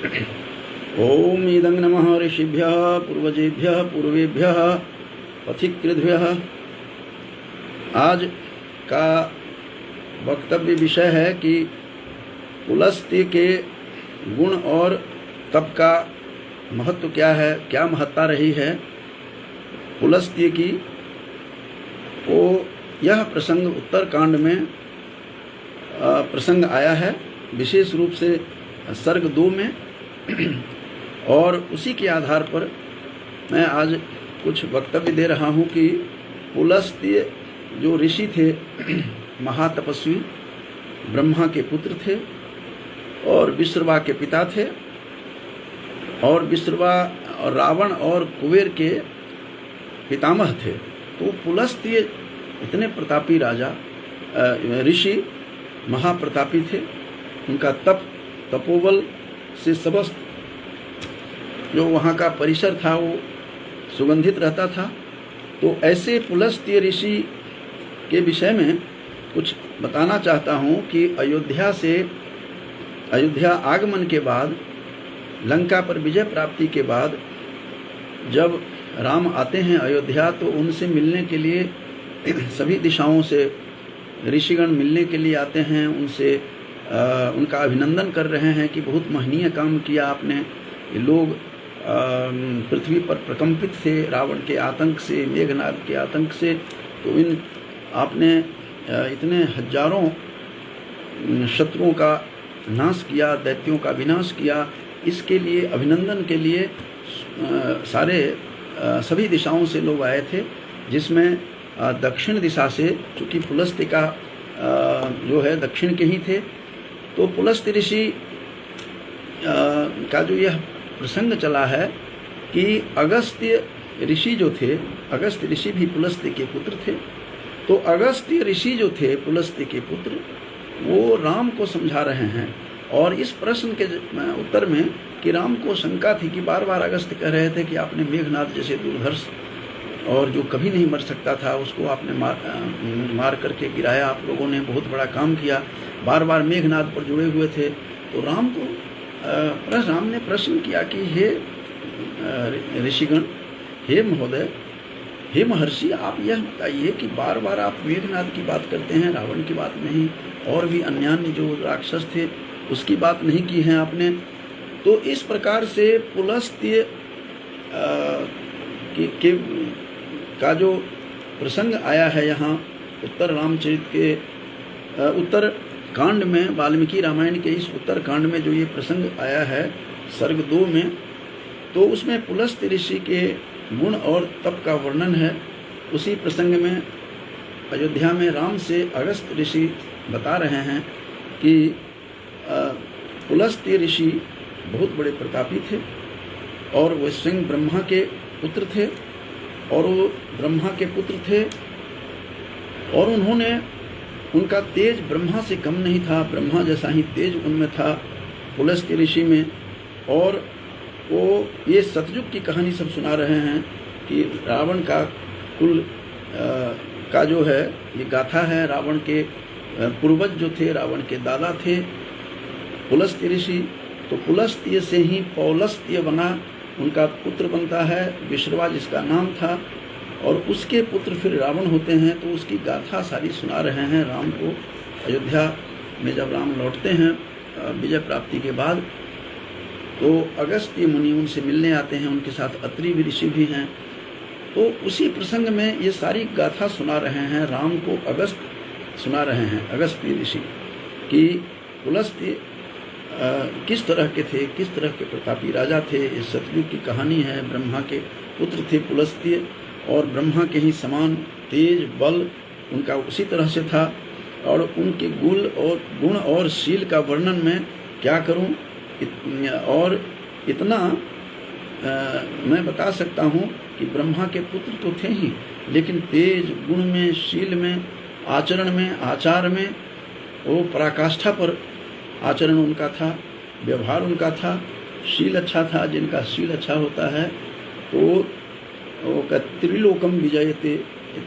ओम इदं नमः ऋषिभ्यः पूर्वजेभ्यः पूर्वेभ्यः पथिकृद्भ्यः। आज का वक्तव्य विषय है कि पुलस्त्य के गुण और तप का महत्व क्या है, क्या महत्ता रही है पुलस्त्य की। वो यह प्रसंग उत्तरकांड में प्रसंग आया है, विशेष रूप से सर्ग 2 में, और उसी के आधार पर मैं आज कुछ वक्तव्य दे रहा हूँ कि पुलस्त्य जो ऋषि थे, महातपस्वी, ब्रह्मा के पुत्र थे और विश्रवा के पिता थे, और विश्रवा और रावण और कुबेर के पितामह थे। तो पुलस्त्य इतने प्रतापी राजा ऋषि महाप्रतापी थे। उनका तपोबल से समस्त जो वहाँ का परिसर था वो सुगंधित रहता था। तो ऐसे पुलस्त्य ऋषि के विषय में कुछ बताना चाहता हूँ कि अयोध्या आगमन के बाद, लंका पर विजय प्राप्ति के बाद जब राम आते हैं अयोध्या, तो उनसे मिलने के लिए सभी दिशाओं से ऋषिगण मिलने के लिए आते हैं। उनसे उनका अभिनंदन कर रहे हैं कि बहुत महनीय काम किया आपने। ये लोग पृथ्वी पर प्रकंपित थे रावण के आतंक से, मेघनाद के आतंक से। तो आपने इतने हजारों शत्रुओं का नाश किया, दैत्यों का विनाश किया। इसके लिए अभिनंदन के लिए सभी दिशाओं से लोग आए थे, जिसमें दक्षिण दिशा से, चूँकि पुलस्त्य का जो है दक्षिण के ही थे, तो पुलस्त्य ऋषि का जो यह प्रसंग चला है कि अगस्त्य ऋषि जो थे, अगस्त्य ऋषि भी पुलस्त्य के पुत्र थे। तो अगस्त्य ऋषि जो थे पुलस्त्य के पुत्र, वो राम को समझा रहे हैं। और इस प्रश्न के उत्तर में कि राम को शंका थी कि बार बार अगस्त्य कह रहे थे कि आपने मेघनाद जैसे दुर्धर्ष और जो कभी नहीं मर सकता था उसको आपने मार करके गिराया, आप लोगों ने बहुत बड़ा काम किया, बार बार मेघनाद पर जुड़े हुए थे। तो राम ने प्रश्न किया कि हे ऋषिगण, हे महोदय, हे महर्षि, आप यह बताइए कि बार बार आप मेघनाद की बात करते हैं, रावण की बात नहीं, और भी अन्यान्य जो राक्षस थे उसकी बात नहीं की है आपने। तो इस प्रकार से पुलस्त्य का जो प्रसंग आया है यहाँ उत्तर रामचरित के उत्तर कांड में, वाल्मीकि रामायण के इस उत्तर कांड में जो ये प्रसंग आया है सर्ग 2 में, तो उसमें पुलस्त्य ऋषि के गुण और तप का वर्णन है। उसी प्रसंग में अयोध्या में राम से अगस्त्य ऋषि बता रहे हैं कि पुलस्त्य ऋषि बहुत बड़े प्रतापी थे और वो स्वयं ब्रह्मा के पुत्र थे, और वो ब्रह्मा के पुत्र थे, और उनका तेज ब्रह्मा से कम नहीं था, ब्रह्मा जैसा ही तेज उनमें था पुलस्त्य ऋषि में। और वो ये सतयुग की कहानी सब सुना रहे हैं कि रावण का कुल का जो है ये गाथा है। रावण के पूर्वज जो थे, रावण के दादा थे पुलस्त्य ऋषि। तो पुलस्त्य से ही पौलस्त्य बना, उनका पुत्र बनता है विश्रवा जिसका नाम था, और उसके पुत्र फिर रावण होते हैं। तो उसकी गाथा सारी सुना रहे हैं राम को। अयोध्या में जब राम लौटते हैं विजय प्राप्ति के बाद, तो अगस्त्य मुनि उनसे मिलने आते हैं, उनके साथ अत्रि ऋषि भी हैं। तो उसी प्रसंग में ये सारी गाथा सुना रहे हैं राम को, सुना रहे हैं अगस्त्य ऋषि कि पुलस्त्य किस तरह के थे, किस तरह के प्रतापी राजा थे। इस सतयुग की कहानी है। ब्रह्मा के पुत्र थे पुलस्त्य, और ब्रह्मा के ही समान तेज बल उनका उसी तरह से था। और उनके गुण और शील का वर्णन मैं क्या करूं, और इतना मैं बता सकता हूं कि ब्रह्मा के पुत्र तो थे ही, लेकिन तेज, गुण में, शील में, आचरण में, आचार में वो पराकाष्ठा पर आचरण उनका था, व्यवहार उनका था, शील अच्छा था। जिनका शील अच्छा होता है तो वो त्रिलोकम विजयते,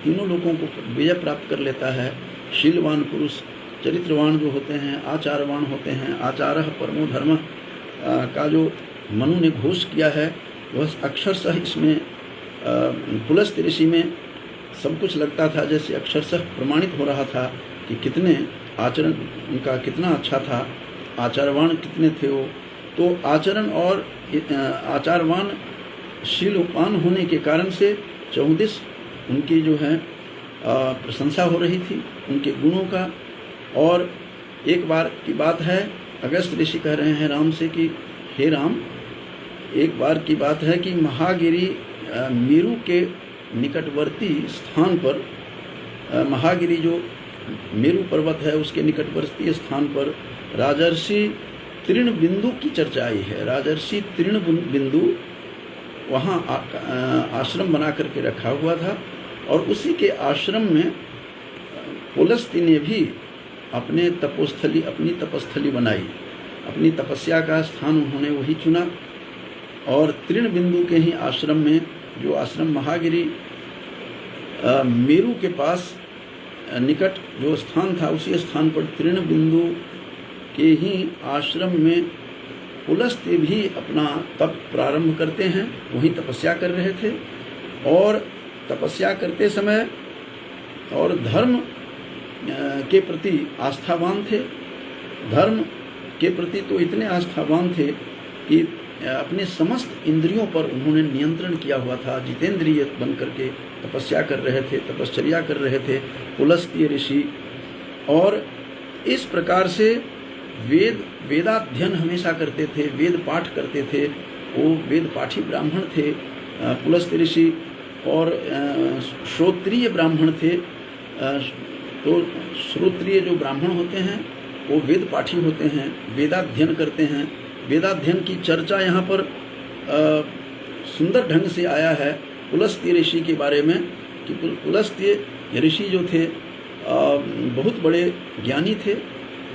तीनों लोगों को विजय प्राप्त कर लेता है। शीलवान पुरुष चरित्रवान जो होते हैं, आचारवान होते हैं, आचारः परमो धर्मः, का जो मनु ने घोष किया है वह अक्षरशः इसमें पुलस्त्य ऋषि में सब कुछ लगता था जैसे अक्षरशः प्रमाणित हो रहा था कि कितने आचरण उनका कितना अच्छा था, आचारवान कितने थे वो। तो आचरण और आचारवान शीलवान होने के कारण से चौदिस उनकी जो है प्रशंसा हो रही थी उनके गुणों का। और एक बार की बात है, अगस्त ऋषि कह रहे हैं राम से कि हे राम, एक बार की बात है कि महागिरी मेरु के निकटवर्ती स्थान पर, महागिरी जो मेरु पर्वत है उसके निकटवर्ती स्थान पर राजर्षि तृण बिंदु की चर्चा आई है। राजर्षि तृण बिंदु वहाँ आश्रम बना करके रखा हुआ था और उसी के आश्रम में पुलस्त्य ने भी अपनी तपस्थली बनाई, अपनी तपस्या का स्थान उन्होंने वही चुना। और तृण बिंदु के ही आश्रम में, जो आश्रम महागिरी मेरु के पास निकट जो स्थान था, उसी स्थान पर तृण बिंदु के ही आश्रम में पुलस्त्य भी अपना तप प्रारंभ करते हैं, वहीं तपस्या कर रहे थे। और तपस्या करते समय और धर्म के प्रति आस्थावान थे। धर्म के प्रति तो इतने आस्थावान थे कि अपने समस्त इंद्रियों पर उन्होंने नियंत्रण किया हुआ था। जितेंद्रिय बन करके तपस्या कर रहे थे, तपश्चर्या कर रहे थे पुलस्त्य ऋषि। और इस प्रकार से वेदाध्ययन हमेशा करते थे, वेद पाठ करते थे। वो वेद पाठी ब्राह्मण थे पुलस्त्य ऋषि, और श्रोत्रिय ब्राह्मण थे। तो श्रोत्रिय जो ब्राह्मण होते हैं वो वेद पाठी होते हैं, वेदाध्ययन करते हैं। वेदाध्ययन की चर्चा यहाँ पर सुंदर ढंग से आया है पुलस्त्य ऋषि के बारे में कि पुलस्त्य ऋषि जो थे बहुत बड़े ज्ञानी थे,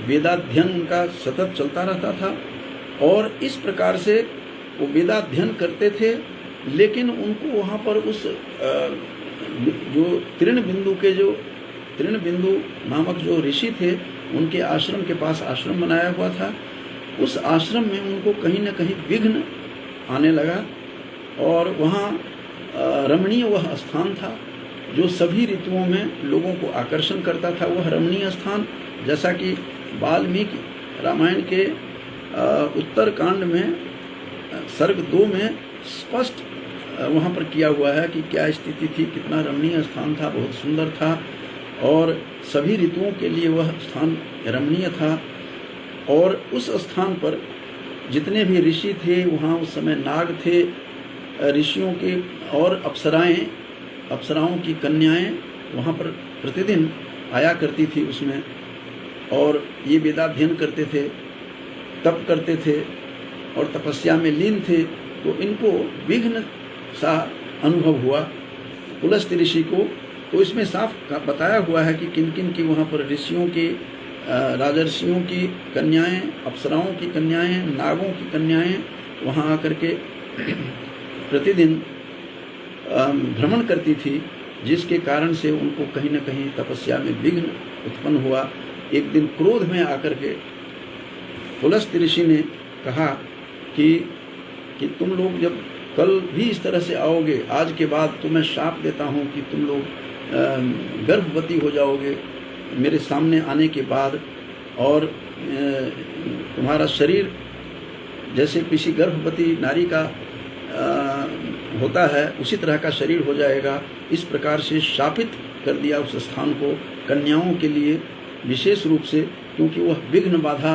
वेदाध्ययन उनका सतत चलता रहता था। और इस प्रकार से वो वेदाध्ययन करते थे, लेकिन उनको वहाँ पर उस जो तृण बिंदु नामक जो ऋषि थे उनके आश्रम के पास आश्रम बनाया हुआ था। उस आश्रम में उनको कहीं न कहीं विघ्न आने लगा। और वहाँ रमणीय वह स्थान था जो सभी ऋतुओं में लोगों को आकर्षण करता था। वह रमणीय स्थान, जैसा कि वाल्मीकि रामायण के उत्तर कांड में सर्ग 2 में स्पष्ट वहाँ पर किया हुआ है कि क्या स्थिति थी, कितना रमणीय स्थान था, बहुत सुंदर था। और सभी ऋतुओं के लिए वह स्थान रमणीय था। और उस स्थान पर जितने भी ऋषि थे, वहाँ उस समय नाग थे, ऋषियों के और अप्सराओं की कन्याएं वहाँ पर प्रतिदिन आया करती थी उसमें, और ये वेदाध्ययन करते थे, तप करते थे और तपस्या में लीन थे। तो इनको विघ्न सा अनुभव हुआ पुलस्त्य ऋषि को। तो इसमें साफ बताया हुआ है कि किन किन की वहाँ पर ऋषियों की, राजर्षियों की कन्याएं, अप्सराओं की कन्याएं, नागों की कन्याएं वहाँ आकर के प्रतिदिन भ्रमण करती थी, जिसके कारण से उनको कहीं न कहीं तपस्या में विघ्न उत्पन्न हुआ। एक दिन क्रोध में आकर के पुलस्त्य ऋषि ने कहा कि तुम लोग जब कल भी इस तरह से आओगे, आज के बाद तो मैं शाप देता हूँ कि तुम लोग गर्भवती हो जाओगे मेरे सामने आने के बाद, और तुम्हारा शरीर जैसे किसी गर्भवती नारी का होता है उसी तरह का शरीर हो जाएगा। इस प्रकार से शापित कर दिया उस स्थान को कन्याओं के लिए विशेष रूप से, क्योंकि वह विघ्न बाधा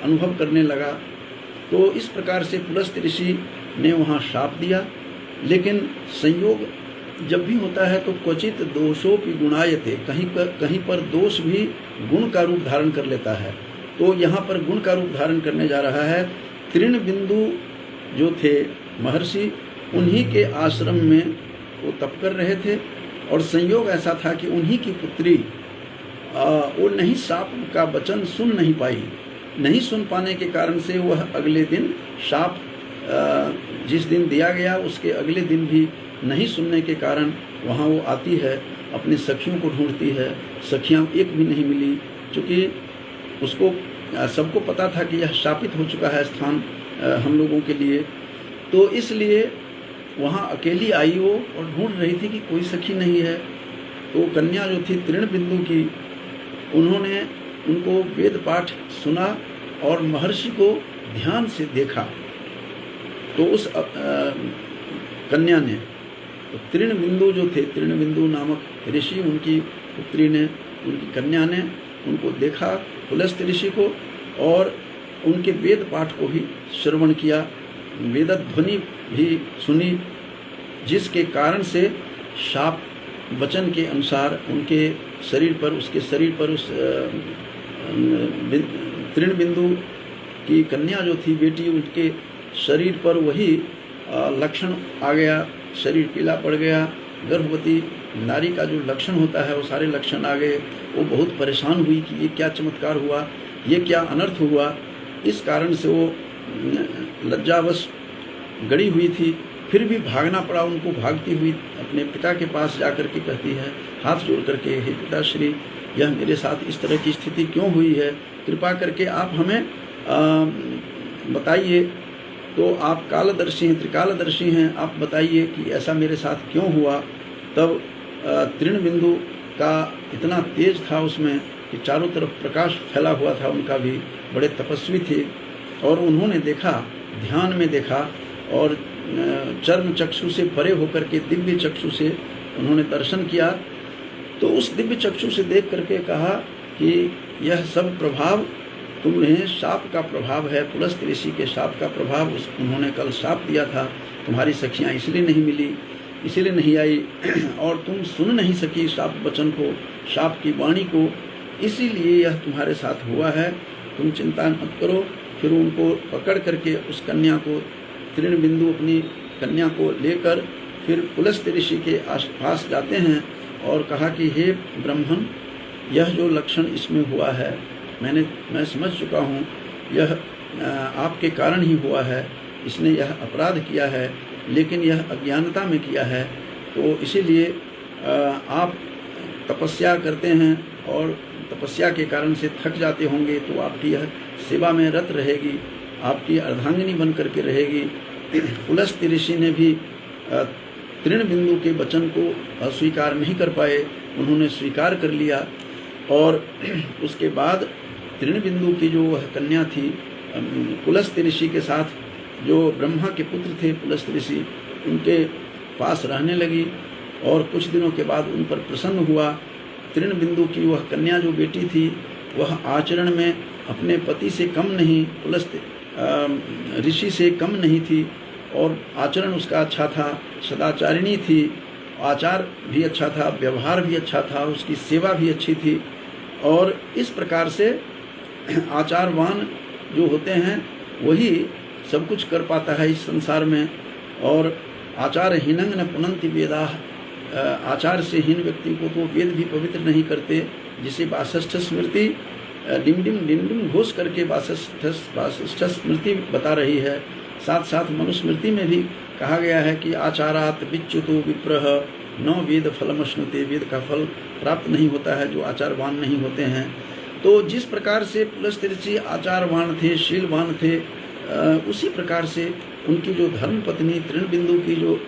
अनुभव करने लगा। तो इस प्रकार से पुलस्त्य ऋषि ने वहाँ शाप दिया। लेकिन संयोग जब भी होता है तो क्वचित दोषोपि गुणायते, कहीं पर दोष भी गुण का रूप धारण कर लेता है। तो यहाँ पर गुण का रूप धारण करने जा रहा है। तृण बिंदु जो थे महर्षि, उन्हीं के आश्रम में वो तप कर रहे थे, और संयोग ऐसा था कि उन्हीं की पुत्री वो नहीं शाप का वचन सुन नहीं पाई। नहीं सुन पाने के कारण से वह अगले दिन शाप जिस दिन दिया गया उसके अगले दिन भी नहीं सुनने के कारण वहाँ वो आती है, अपनी सखियों को ढूंढती है। सखियाँ एक भी नहीं मिली, क्योंकि उसको सबको पता था कि यह शापित हो चुका है स्थान हम लोगों के लिए। तो इसलिए वहाँ अकेली आई वो और ढूंढ रही थी कि कोई सखी नहीं है। तो कन्या जो थी तृणबिंदु की, उन्होंने उनको वेद पाठ सुना और महर्षि को ध्यान से देखा। तो उस कन्या ने, तो तृणबिंदु जो थे, तृणबिंदु नामक ऋषि, उनकी पुत्री ने, उनकी कन्या ने उनको देखा, पुलस्त्य ऋषि को, और उनके वेद पाठ को भी श्रवण किया, वेदध्वनि भी सुनी, जिसके कारण से शाप वचन के अनुसार उनके शरीर पर, उसके शरीर पर, उस तृणबिंदु की कन्या जो थी बेटी, उनके शरीर पर वही लक्षण आ गया, शरीर पीला पड़ गया। गर्भवती नारी का जो लक्षण होता है वो सारे लक्षण आ गए। वो बहुत परेशान हुई कि ये क्या चमत्कार हुआ, ये क्या अनर्थ हुआ। इस कारण से वो लज्जावश गड़ी हुई थी। फिर भी भागना पड़ा उनको। भागती हुई अपने पिता के पास जाकर के कहती है, हाथ जोड़ करके, हे पिताश्री, यह मेरे साथ इस तरह की स्थिति क्यों हुई है, कृपा करके आप हमें बताइए। तो आप कालदर्शी हैं, त्रिकालदर्शी हैं, आप बताइए कि ऐसा मेरे साथ क्यों हुआ। तब तृणबिंदु का इतना तेज था उसमें कि चारों तरफ प्रकाश फैला हुआ था उनका भी, बड़े तपस्वी थे। और उन्होंने देखा, ध्यान में देखा, और चर्म चक्षु से परे होकर के दिव्य चक्षु से उन्होंने दर्शन किया। तो उस दिव्य चक्षु से देख करके कहा कि यह सब प्रभाव तुम्हें शाप का प्रभाव है, पुलस्त्य ऋषि के शाप का प्रभाव। उन्होंने कल शाप दिया था, तुम्हारी सखियाँ इसलिए नहीं मिली, इसलिए नहीं आई, और तुम सुन नहीं सकी शाप वचन को, शाप की वाणी को, इसीलिए यह तुम्हारे साथ हुआ है। तुम चिंता मत करो। फिर उनको पकड़ करके उस कन्या को, तृणबिंदु अपनी कन्या को लेकर फिर पुलस्त्य ऋषि के पास जाते हैं और कहा कि हे ब्रह्मन, यह जो लक्षण इसमें हुआ है मैं समझ चुका हूँ, यह आपके कारण ही हुआ है। इसने यह अपराध किया है, लेकिन यह अज्ञानता में किया है। तो इसीलिए आप तपस्या करते हैं और तपस्या के कारण से थक जाते होंगे, तो आपकी यह सेवा में रत रहेगी, आपकी अर्धांगिनी बन करके रहेगी। पुलस्त्य ऋषि ने भी तृणबिंदु के वचन को अस्वीकार नहीं कर पाए, उन्होंने स्वीकार कर लिया। और उसके बाद तृणबिंदु की जो वह कन्या थी, पुलस्त्य ऋषि के साथ जो ब्रह्मा के पुत्र थे पुलस्त्य ऋषि, उनके पास रहने लगी और कुछ दिनों के बाद उन पर प्रसन्न हुआ। तृणबिंदु की वह कन्या जो बेटी थी, वह आचरण में अपने पति से कम नहीं, पुलस्त्य ऋषि से कम नहीं थी, और आचरण उसका अच्छा था, सदाचारिणी थी, आचार भी अच्छा था, व्यवहार भी अच्छा था, उसकी सेवा भी अच्छी थी। और इस प्रकार से आचारवान जो होते हैं वही सब कुछ कर पाता है इस संसार में। और आचार हीनंग न पुनंति वेदा, आचार से हीन व्यक्ति को तो वेद भी पवित्र नहीं करते। जिसे वासिष्ठ स्मृति डिम डिम घोष करके वासिष्ठ स्मृति बता रही है। साथ साथ मनुस्मृति में भी कहा गया है कि आचारात विच्युतो विप्रह न वेद फलमश्नुते, वेद का फल प्राप्त नहीं होता है जो आचारवान नहीं होते हैं। तो जिस प्रकार से पुलस्त्य ऋषि आचारवान थे, शीलवान थे, उसी प्रकार से उनकी जो धर्म पत्नी तृणबिंदु की जो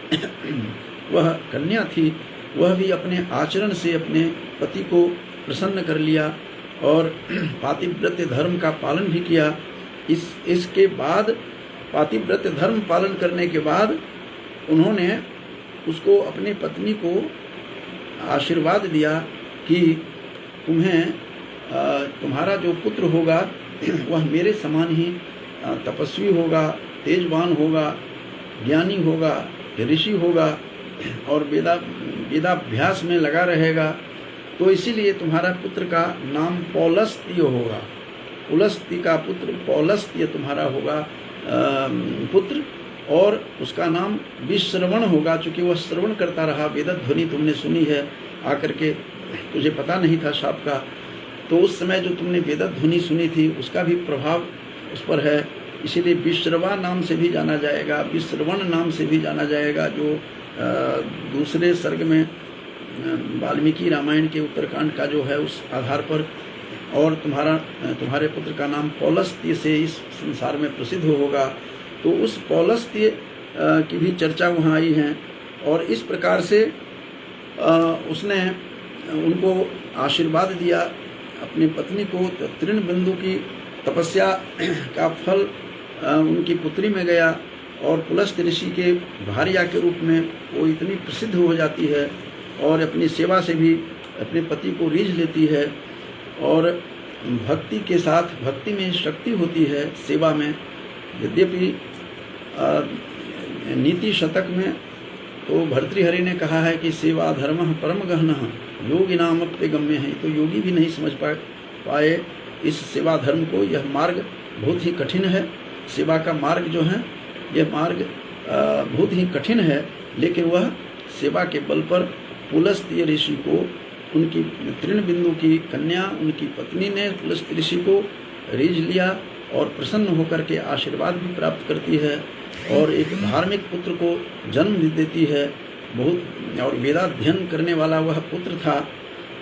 वह कन्या थी, वह भी अपने आचरण से अपने पति को प्रसन्न कर लिया और पातिव्रत्य धर्म का पालन भी किया। इसके बाद पातिव्रत्य धर्म पालन करने के बाद उन्होंने उसको, अपने पत्नी को आशीर्वाद दिया कि तुम्हारा जो पुत्र होगा वह मेरे समान ही तपस्वी होगा, तेजवान होगा, ज्ञानी होगा, ऋषि होगा और वेदाभ्यास में लगा रहेगा। तो इसीलिए तुम्हारा पुत्र का नाम पौलस्त्य होगा। पुलस्त्य का पुत्र पौलस्त्य तुम्हारा होगा पुत्र, और उसका नाम विश्रवण होगा, चूँकि वह श्रवण करता रहा। वेदध्वनि तुमने सुनी है आकर के, तुझे पता नहीं था शाप का, तो उस समय जो तुमने वेदध्वनि सुनी थी उसका भी प्रभाव उस पर है। इसीलिए विश्रवा नाम से भी जाना जाएगा, विश्रवण नाम से भी जाना जाएगा, जो दूसरे सर्ग में वाल्मीकि रामायण के उत्तरकांड का जो है उस आधार पर। और तुम्हारे पुत्र का नाम पौलस्त्य से इस संसार में प्रसिद्ध होगा। तो उस पौलस्त्य की भी चर्चा वहाँ आई है। और इस प्रकार से उसने उनको आशीर्वाद दिया अपनी पत्नी को। तृण बिंदु की तपस्या का फल उनकी पुत्री में गया और पुलस्त्य ऋषि के भार्या के रूप में वो इतनी प्रसिद्ध हो जाती है और अपनी सेवा से भी अपने पति को रीझ लेती है। और भक्ति के साथ, भक्ति में शक्ति होती है सेवा में। यद्यपि नीति शतक में तो भर्तृहरि ने कहा है कि सेवा धर्म परम गहनः योगी नामप्ते गम्य है। तो योगी भी नहीं समझ पाए इस सेवा धर्म को। यह मार्ग बहुत ही कठिन है। सेवा का मार्ग जो है, यह मार्ग बहुत ही कठिन है, लेकिन वह सेवा के बल पर पुलस्त्य ऋषि को, उनकी तृण बिंदु की कन्या, उनकी पत्नी ने पुलस्त्य ऋषि को रीझ लिया और प्रसन्न होकर के आशीर्वाद भी प्राप्त करती है और एक धार्मिक पुत्र को जन्म देती है। बहुत और वेदाध्ययन करने वाला वह पुत्र था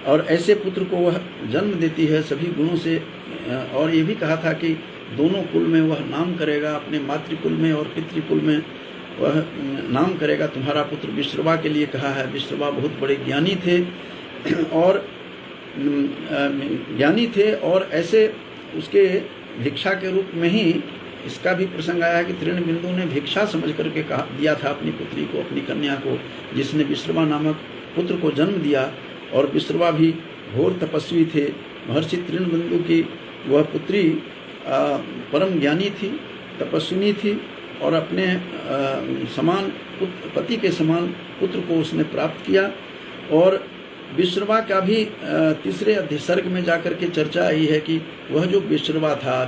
और ऐसे पुत्र को वह जन्म देती है सभी गुणों से। और ये भी कहा था कि दोनों कुल में वह नाम करेगा, अपने मातृकुल में और पितृकुल में वह नाम करेगा। तुम्हारा पुत्र विश्रवा के लिए कहा है। विश्रवा बहुत बड़े ज्ञानी थे और ऐसे उसके भिक्षा के रूप में ही इसका भी प्रसंग आया है कि तृण बिंदु ने भिक्षा समझ करके कहा दिया था अपनी पुत्री को, अपनी कन्या को, जिसने विश्रवा नामक पुत्र को जन्म दिया। और विश्रवा भी घोर तपस्वी थे। महर्षि तृण बिंदु की वह पुत्री परम ज्ञानी थी, तपस्विनी थी और अपने समान पति के समान पुत्र को उसने प्राप्त किया। और विश्रवा का भी तीसरे अधिसर्ग में जाकर के चर्चा आई है कि वह जो विश्रवा था,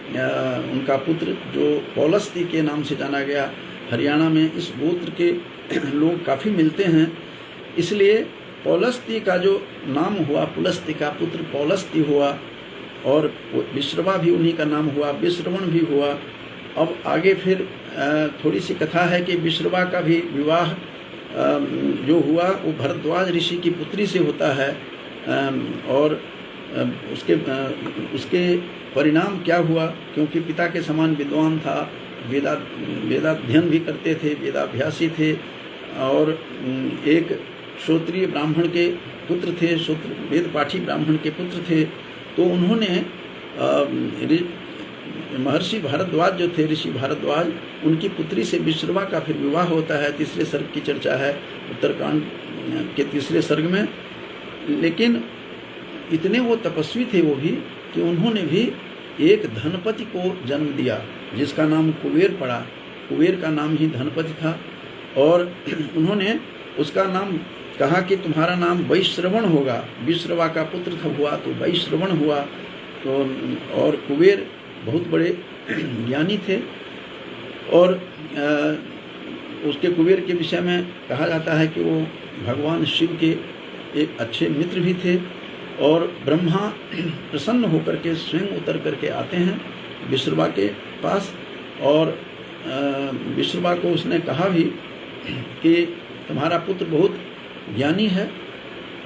उनका पुत्र जो पौलस्त्य के नाम से जाना गया, हरियाणा में इस गोत्र के लोग काफ़ी मिलते हैं, इसलिए पौलस्त्य का जो नाम हुआ, पुलस्त्य का पुत्र पौलस्त्य हुआ और विश्रवा भी उन्हीं का नाम हुआ, विश्रवण भी हुआ। अब आगे फिर थोड़ी सी कथा है कि विश्रवा का भी विवाह जो हुआ वो भरद्वाज ऋषि की पुत्री से होता है। और उसके परिणाम क्या हुआ, क्योंकि पिता के समान विद्वान था, वेदाध्ययन भी करते थे, वेदाभ्यासी थे और एक श्रोत्रिय ब्राह्मण के पुत्र थे, वेद पाठी ब्राह्मण के पुत्र थे। तो उन्होंने महर्षि भारद्वाज जो थे, ऋषि भारद्वाज, उनकी पुत्री से विश्रवा का फिर विवाह होता है। तीसरे सर्ग की चर्चा है उत्तरकांड के तीसरे सर्ग में। लेकिन इतने वो तपस्वी थे वो भी कि उन्होंने भी एक धनपति को जन्म दिया जिसका नाम कुबेर पड़ा। कुबेर का नाम ही धनपति था और उन्होंने उसका नाम कहा कि तुम्हारा नाम वैश्रवण होगा। विश्रवा का पुत्र हुआ तो वैश्रवण हुआ। तो और कुबेर बहुत बड़े ज्ञानी थे और उसके कुबेर के विषय में कहा जाता है कि वो भगवान शिव के एक अच्छे मित्र भी थे। और ब्रह्मा प्रसन्न होकर के स्वयं उतर करके आते हैं विश्रवा के पास और विश्रवा को उसने कहा भी कि तुम्हारा पुत्र बहुत ज्ञानी है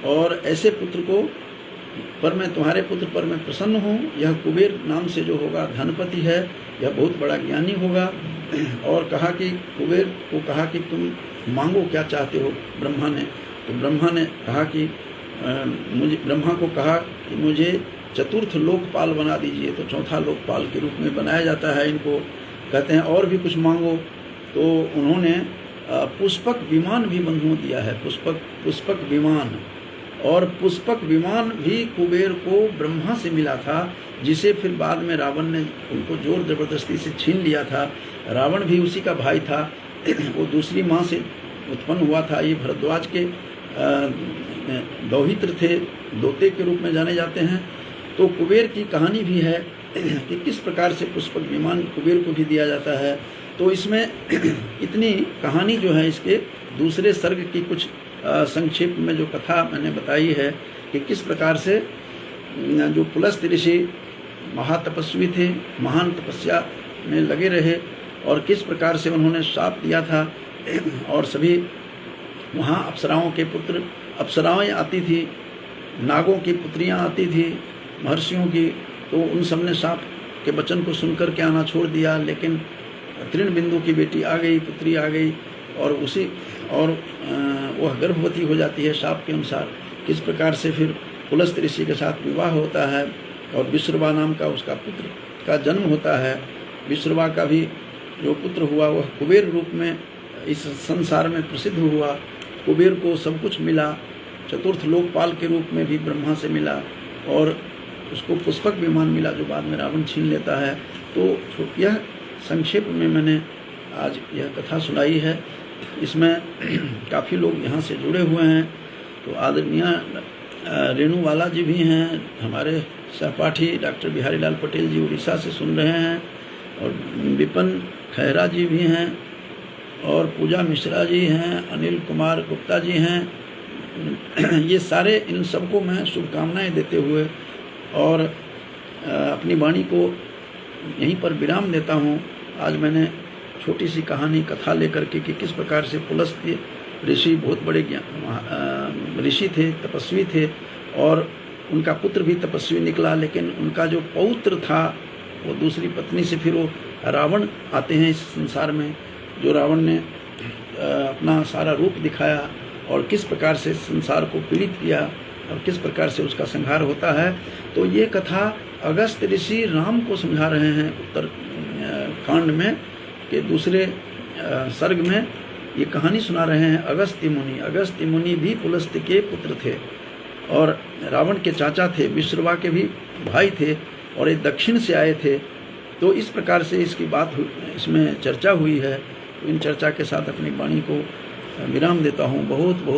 और ऐसे पुत्र को पर मैं तुम्हारे पुत्र पर मैं प्रसन्न हूँ। यह कुबेर नाम से जो होगा धनपति है, यह बहुत बड़ा ज्ञानी होगा। और कहा कि कुबेर को कहा कि तुम मांगो क्या चाहते हो ब्रह्मा ने। तो ब्रह्मा ने कहा कि ब्रह्मा को कहा कि मुझे चतुर्थ लोकपाल बना दीजिए। तो चौथा लोकपाल के रूप में बनाया जाता है इनको। कहते हैं और भी कुछ मांगो। तो उन्होंने पुष्पक विमान भी बंधु दिया है, पुष्पक विमान। और पुष्पक विमान भी कुबेर को ब्रह्मा से मिला था, जिसे फिर बाद में रावण ने उनको जोर जबरदस्ती से छीन लिया था। रावण भी उसी का भाई था, वो दूसरी माँ से उत्पन्न हुआ था। ये भरद्वाज के दौहित्र थे, दोते के रूप में जाने जाते हैं। तो कुबेर की कहानी भी है कि किस प्रकार से पुष्पक विमान कुबेर को भी दिया जाता है। तो इसमें इतनी कहानी जो है इसके दूसरे सर्ग की कुछ संक्षेप में जो कथा मैंने बताई है कि किस प्रकार से जो पुलस्त्य ऋषि महातपस्वी थे, महान तपस्या में लगे रहे और किस प्रकार से उन्होंने श्राप दिया था। और सभी वहाँ अप्सराओं के पुत्र, अप्सराएँ आती थी, नागों की पुत्रियाँ आती थी, महर्षियों की, तो उन सब ने सांप के वचन को सुनकर के आना छोड़ दिया। लेकिन तृणबिंदु की बेटी आ गई, पुत्री आ गई, और वह गर्भवती हो जाती है शाप के अनुसार। किस प्रकार से फिर पुलस्त्य ऋषि के साथ विवाह होता है और विश्रवा नाम का उसका पुत्र का जन्म होता है। विश्रवा का भी जो पुत्र हुआ वह कुबेर रूप में इस संसार में प्रसिद्ध हुआ। कुबेर को सब कुछ मिला, चतुर्थ लोकपाल के रूप में भी ब्रह्मा से मिला, और उसको पुष्पक विमान मिला जो बाद में रावण छीन लेता है। तो यह संक्षेप में मैंने आज यह कथा सुनाई है। इसमें काफ़ी लोग यहाँ से जुड़े हुए हैं। तो आदरणीय रेणुवाला जी भी हैं, हमारे सहपाठी डॉक्टर बिहारी लाल पटेल जी उड़ीसा से सुन रहे हैं, और विपिन खैरा जी भी हैं, और पूजा मिश्रा जी हैं, अनिल कुमार गुप्ता जी हैं। ये सारे, इन सबको मैं शुभकामनाएं देते हुए और अपनी वाणी को यहीं पर विराम देता हूँ। आज मैंने छोटी सी कहानी कथा लेकर के कि किस प्रकार से पुलस्त्य ऋषि बहुत बड़े ऋषि थे, तपस्वी थे, और उनका पुत्र भी तपस्वी निकला। लेकिन उनका जो पौत्र था वो दूसरी पत्नी से, फिर वो रावण आते हैं इस संसार में, जो रावण ने अपना सारा रूप दिखाया और किस प्रकार से संसार को पीड़ित किया और किस प्रकार से उसका संहार होता है। तो ये कथा अगस्त ऋषि राम को समझा रहे हैं उत्तर कांड में, कि दूसरे सर्ग में ये कहानी सुना रहे हैं। अगस्त्य मुनि, अगस्त्य मुनि भी पुलस्त्य के पुत्र थे और रावण के चाचा थे, विश्रवा के भी भाई थे, और ये दक्षिण से आए थे। तो इस प्रकार से इसकी बात इसमें चर्चा हुई है। इन चर्चा के साथ अपनी वाणी को विराम देता हूँ। बहुत बहुत